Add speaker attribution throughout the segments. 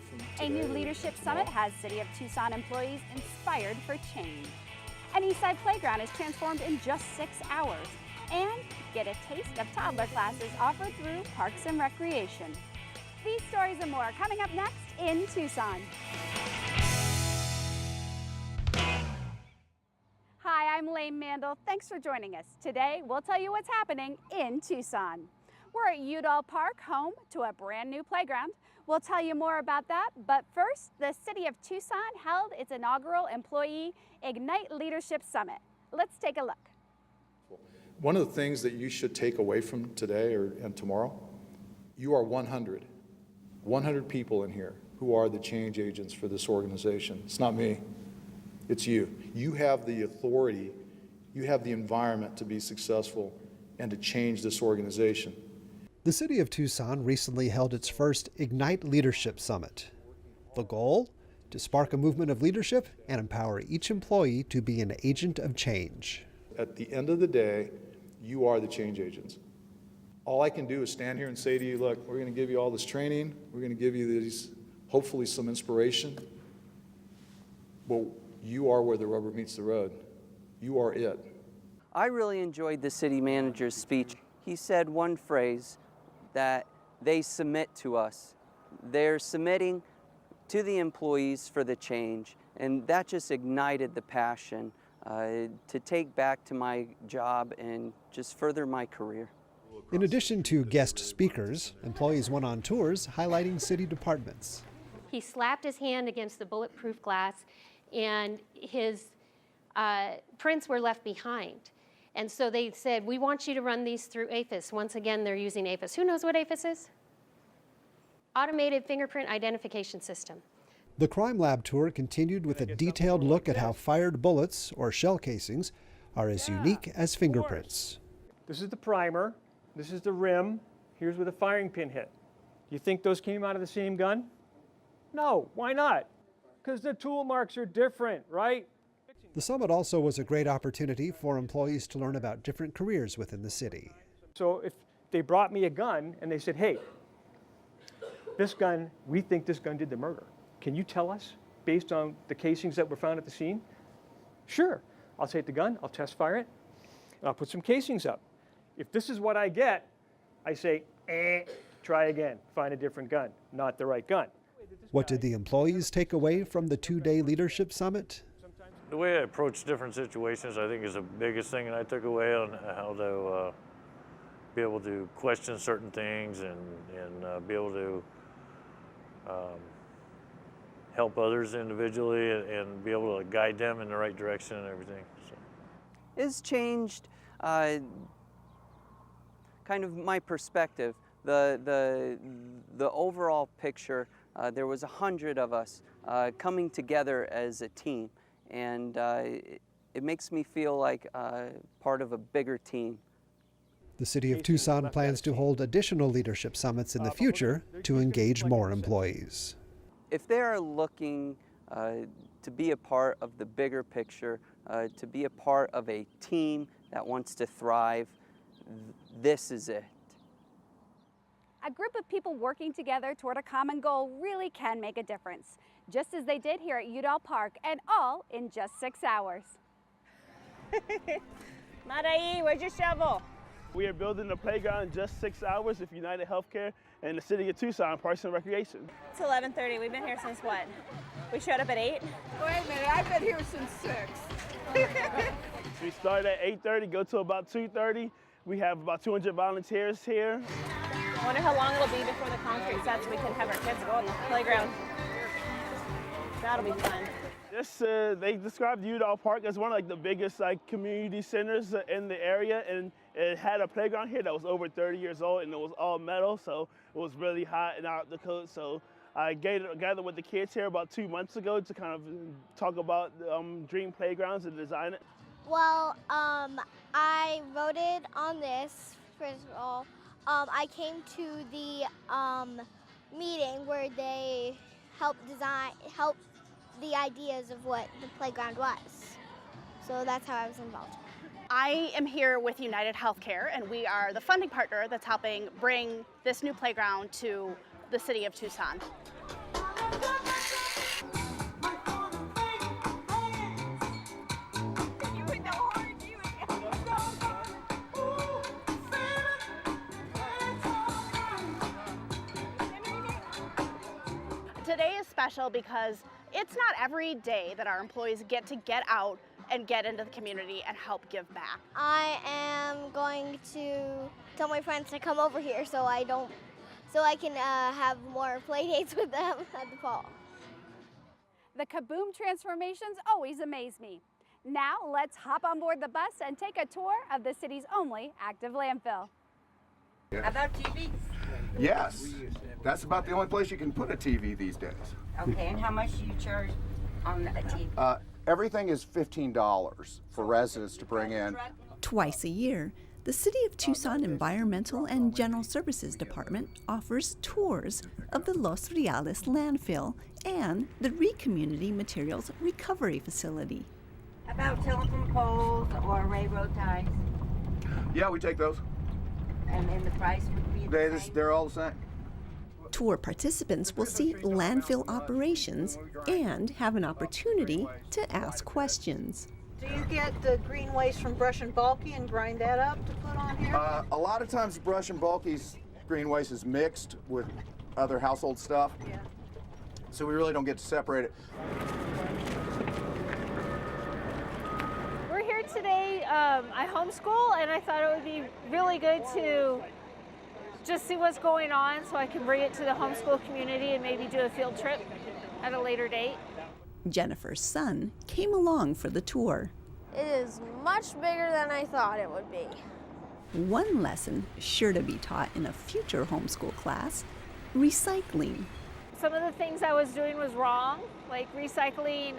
Speaker 1: from
Speaker 2: A new leadership summit has City of Tucson employees inspired for change. An eastside playground is transformed in just 6 hours. And get a taste of toddler classes offered through Parks and Recreation. These stories and more coming up next in Tucson. Hi, I'm Lane Mandel. Thanks for joining us. Today, we'll tell you what's happening in Tucson. We're at Udall Park, home to a brand new playground. We'll tell you more about that, but first, the City of Tucson held its inaugural Employee Ignite Leadership Summit. Let's take a look.
Speaker 1: One of the things that you should take away from today and tomorrow, you are 100 people in here who are the change agents for this organization. It's not me, it's you. You have the authority, you have the environment to be successful and to change this organization.
Speaker 3: The City of Tucson recently held its first Ignite Leadership Summit. The goal? To spark a movement of leadership and empower each employee to be an agent of change.
Speaker 1: At the end of the day, you are the change agents. All I can do is stand here and say to you, look, we're going to give you all this training. We're going to give you these, hopefully some inspiration. But you are where the rubber meets the road. You are it.
Speaker 4: I really enjoyed the city manager's speech. He said one phrase, that they submit to us. They're submitting to the employees for the change, and that just ignited the passion to take back to my job and just further my career.
Speaker 3: In addition to guest speakers, employees went on tours highlighting city departments.
Speaker 5: He slapped his hand against the bulletproof glass, and his prints were left behind. And so they said, we want you to run these through APHIS. Once again, they're using APHIS. Who knows what APHIS is? Automated Fingerprint Identification System.
Speaker 3: The crime lab tour continued with a detailed look at how fired bullets or shell casings are as unique as fingerprints.
Speaker 6: This is the primer. This is the rim. Here's where the firing pin hit. You think those came out of the same gun? No, why not? Because the tool marks are different, right?
Speaker 3: The summit also was a great opportunity for employees to learn about different careers within the city.
Speaker 6: So if they brought me a gun and they said, hey, this gun, we think this gun did the murder. Can you tell us based on the casings that were found at the scene? Sure. I'll take the gun, I'll test fire it, and I'll put some casings up. If this is what I get, I say, try again, find a different gun, not the right gun.
Speaker 3: What did the employees take away from the two-day leadership summit?
Speaker 7: The way I approach different situations, I think, is the biggest thing that I took away on how to be able to question certain things and be able to help others individually and be able to guide them in the right direction and everything. So.
Speaker 4: It's changed kind of my perspective. The overall picture, there was 100 of us coming together as a team. And it makes me feel like part of a bigger team.
Speaker 3: The City of Tucson plans to hold additional leadership summits in the future to engage more employees.
Speaker 4: If they are looking to be a part of the bigger picture, to be a part of a team that wants to thrive, this is it.
Speaker 2: A group of people working together toward a common goal really can make a difference, just as they did here at Udall Park, and all in just 6 hours.
Speaker 8: Maraí, where's your shovel?
Speaker 9: We are building the playground in just 6 hours with United Healthcare and the City of Tucson Parks and Recreation.
Speaker 8: It's 11:30. We've been here since what? We showed up at 8?
Speaker 10: Wait a minute, I've been here since 6.
Speaker 9: We start at 8:30, go to about 2:30. We have about 200 volunteers here.
Speaker 8: I wonder how long it'll be before the concrete sets so we can have our kids go on the playground. That'll be fun.
Speaker 9: This, they described Udall Park as one of the biggest community centers in the area, and it had a playground here that was over 30 years old, and it was all metal, so it was really hot and out the cold. So I gathered with the kids here about 2 months ago to kind of talk about dream playgrounds and design it.
Speaker 11: Well, I voted on this, first of all. I came to the meeting where they helped the ideas of what the playground was. So that's how I was involved.
Speaker 12: I am here with United Healthcare, and we are the funding partner that's helping bring this new playground to the City of Tucson. Today is special because it's not every day that our employees get out and get into the community and help give back.
Speaker 11: I am going to tell my friends to come over here so I can have more play dates with them at the fall.
Speaker 2: The Kaboom transformations always amaze me. Now let's hop on board the bus and take a tour of the city's only active landfill.
Speaker 13: How about TV?
Speaker 14: Yes, that's about the only place you can put a TV these days.
Speaker 13: Okay, and how much do you charge on a TV?
Speaker 14: Everything is $15 for residents to bring in.
Speaker 15: Twice a year, the City of Tucson Environmental and General Services Department offers tours of the Los Reales landfill and the Recommunity Materials Recovery Facility.
Speaker 13: How about telephone poles or railroad ties?
Speaker 14: Yeah, we take those.
Speaker 13: And then the price would be the same?
Speaker 14: They're all the same.
Speaker 15: Tour participants will see landfill operations and have an opportunity to ask questions.
Speaker 10: Do you get the green waste from brush and bulky and grind that up to put on here?
Speaker 14: A lot of times brush and bulky's green waste is mixed with other household stuff.
Speaker 10: Yeah.
Speaker 14: So we really don't get to separate it.
Speaker 8: We're here today, I homeschool, and I thought it would be really good to just see what's going on so I can bring it to the homeschool community and maybe do a field trip at a later date.
Speaker 15: Jennifer's son came along for the tour.
Speaker 11: It is much bigger than I thought it would be.
Speaker 15: One lesson sure to be taught in a future homeschool class: recycling.
Speaker 8: Some of the things I was doing was wrong, like recycling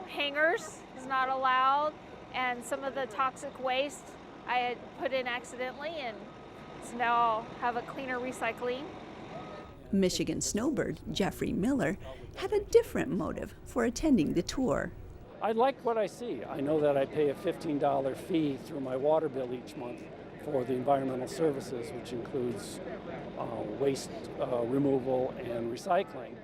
Speaker 8: hangers is not allowed, and some of the toxic waste I had put in accidentally, and so now I'll have a cleaner recycling.
Speaker 15: Michigan snowbird Jeffrey Miller had a different motive for attending the tour.
Speaker 16: I like what I see. I know that I pay a $15 fee through my water bill each month for the environmental services, which includes waste removal and recycling.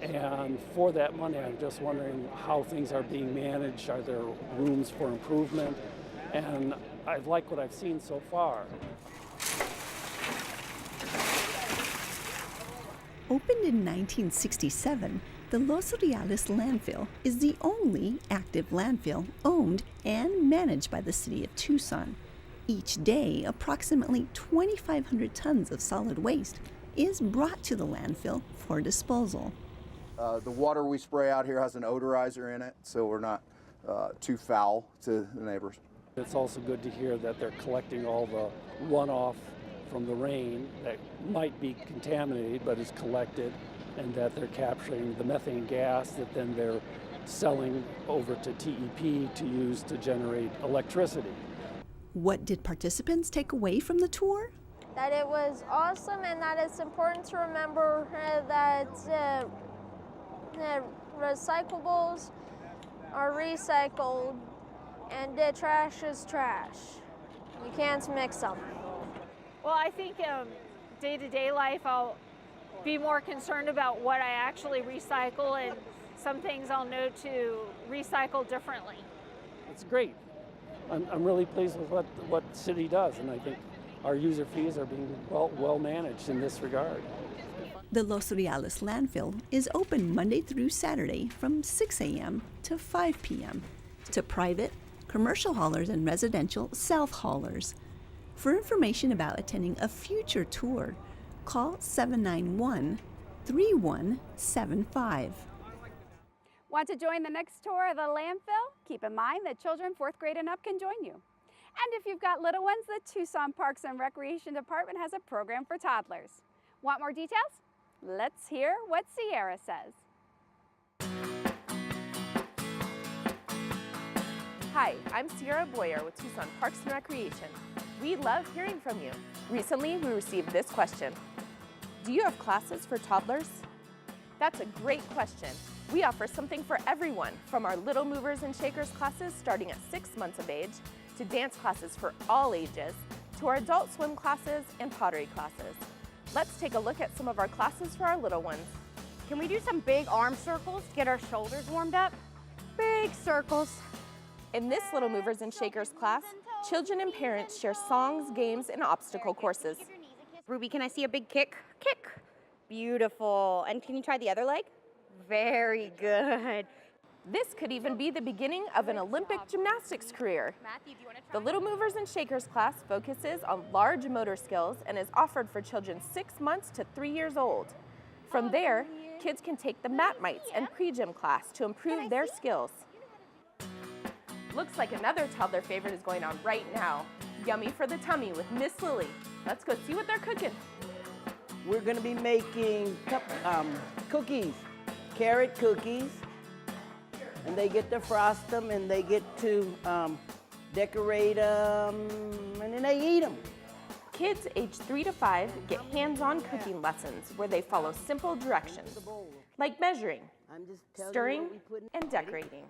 Speaker 16: And for that money, I'm just wondering how things are being managed. Are there rooms for improvement? And I like what I've seen so far.
Speaker 15: Opened in 1967, the Los Reales landfill is the only active landfill owned and managed by the City of Tucson. Each day, approximately 2,500 tons of solid waste is brought to the landfill for disposal.
Speaker 14: The water we spray out here has an odorizer in it, so we're not too foul to the neighbors.
Speaker 16: It's also good to hear that they're collecting all the runoff from the rain that might be contaminated but is collected, and that they're capturing the methane gas that then they're selling over to TEP to use to generate electricity.
Speaker 15: What did participants take away from the tour?
Speaker 11: That it was awesome and that it's important to remember that recyclables are recycled and the trash is trash. You can't mix them.
Speaker 8: Well, I think day-to-day life I'll be more concerned about what I actually recycle, and some things I'll know to recycle differently.
Speaker 16: It's great. I'm really pleased with what the city does, and I think our user fees are being well managed in this regard.
Speaker 15: The Los Reales landfill is open Monday through Saturday from 6 a.m. to 5 p.m. to private, commercial haulers, and residential self-haulers. For information about attending a future tour, call 791-3175.
Speaker 2: Want to join the next tour of the landfill? Keep in mind that children 4th grade and up can join you. And if you've got little ones, the Tucson Parks and Recreation Department has a program for toddlers. Want more details? Let's hear what Sierra says.
Speaker 17: Hi, I'm Sierra Boyer with Tucson Parks and Recreation. We love hearing from you. Recently, we received this question. Do you have classes for toddlers? That's a great question. We offer something for everyone, from our Little Movers and Shakers classes starting at 6 months of age, to dance classes for all ages, to our adult swim classes and pottery classes. Let's take a look at some of our classes for our little ones.
Speaker 18: Can we do some big arm circles to get our shoulders warmed up? Big circles.
Speaker 17: In this Little Movers and Shakers class, children and parents share songs, games, and obstacle courses.
Speaker 18: Ruby, can I see a big kick? Kick. Beautiful. And can you try the other leg? Very good.
Speaker 17: This could even be the beginning of an Olympic gymnastics career. The Little Movers and Shakers class focuses on large motor skills and is offered for children 6 months to 3 years old. From there, kids can take the mat mites and pre-gym class to improve their skills. Looks like another toddler favorite is going on right now. Yummy for the tummy with Miss Lily. Let's go see what they're cooking.
Speaker 19: We're gonna be making cookies, carrot cookies, and they get to frost them and they get to decorate them, and then they eat them.
Speaker 17: Kids aged 3 to 5 get hands-on cooking lessons where they follow simple directions, like measuring, stirring, and decorating.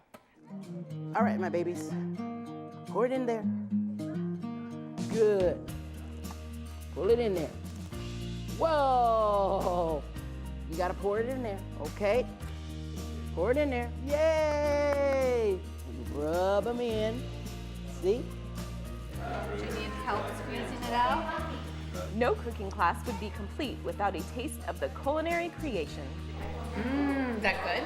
Speaker 19: All right, my babies, pour it in there. Good. Pull it in there. Whoa! You gotta pour it in there, okay? Pour it in there. Yay! Rub them in. See?
Speaker 2: Do you need help squeezing it out?
Speaker 17: No cooking class would be complete without a taste of the culinary creation.
Speaker 2: Is that good?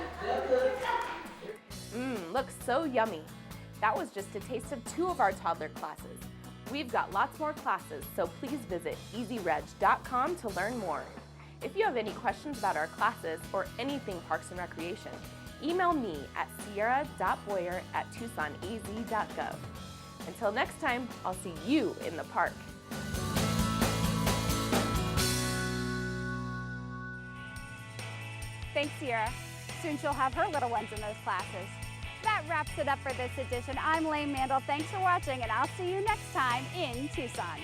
Speaker 17: Looks so yummy. That was just a taste of 2 of our toddler classes. We've got lots more classes, so please visit easyreg.com to learn more. If you have any questions about our classes or anything Parks and Recreation, email me at sierra.boyer@tucsonaz.gov. Until next time, I'll see you in the park.
Speaker 2: Thanks, Sierra. Soon she'll have her little ones in those classes. That wraps it up for this edition. I'm Lane Mandel. Thanks for watching, and I'll see you next time in Tucson.